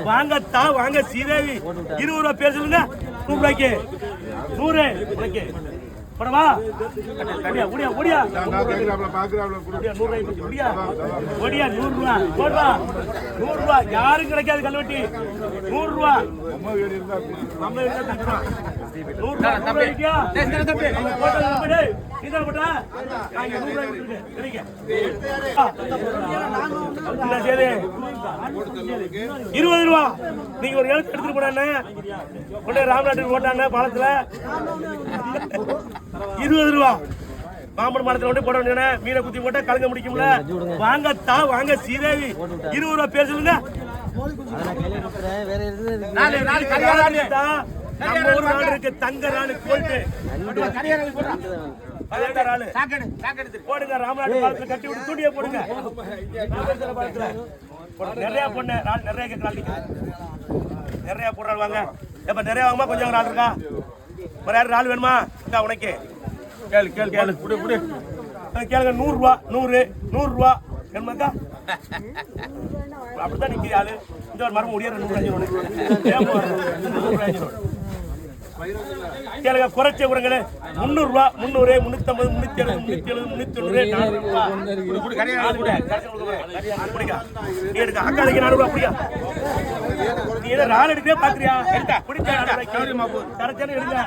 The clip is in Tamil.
வாங்கத்தா வாங்க சீதேவி 20 ரூபா பேர் சொல்லுங்க. 100 ரூபாய்க்கு 100 உனக்கு படவா ஓடியா ஓடியா ஓடியா ஓடியா 100 ரூபாய்க்கு ஓடியா ஓடியா 100 ரூபா போடுறா 100 ரூபா யாரும் கிடைக்காது கல்வெட்டி 100 ரூபா நம்ம இருந்தா தரணும் 100 ரூபா தம்பி டேய் தம்பி போடா தம்பி டேய் நீதான் போடா நான் 100 ரூபாய் கொடுத்துட்டேன் சரிங்க என்ன செய்தே 20 ரூபா நீங்க ஒரு எழுத்து எடுத்துட்டு போறானே உடனே ராமநாட்டுக்கு போட்டாங்க பாலத்துல 20 ரூபா மாம்பழ மரத்துல கொண்டு போட வேண்டிய மீனை குத்தி போட்டா கலங்க முடிக்கும்ல. வாங்கத்தா வாங்க சீதேவி 20 ரூபா பேர் சொல்லுங்க. நம்ம ஒரு நாடு இருக்கு தங்க நாடு போயிட்டு போடுங்க ராமநாட்டு பாலத்துல கட்டி விட்டு தூண்டிய போடுங்க. நிறைய பொண்ணு நிறைய கேட்கலாம் நிறைய போடுறாள் வாங்க எப்ப நிறைய வாங்குமா கொஞ்சம் ஆள் இருக்கா ஒரு யாரு ஆள் வேணுமா இருக்கா உனக்கு கேளு கேளு கேளு குடு குடு கேளுங்க 100 ரூபா 100 ரூபா என்னக்கா அப்படித்தான் நிக்கிற ஆளு இந்த ஒரு மரம் முடியாது 100 கேளுங்க குறைச்ச விடுங்களே 300 ரூபா 300 350 370 370 அக்காளுக்கு 400 ரூபா அப்படியா நீ ஏதோ ரால் எடுக்கவே பாக்குறியா பிடிச்சா எடுங்க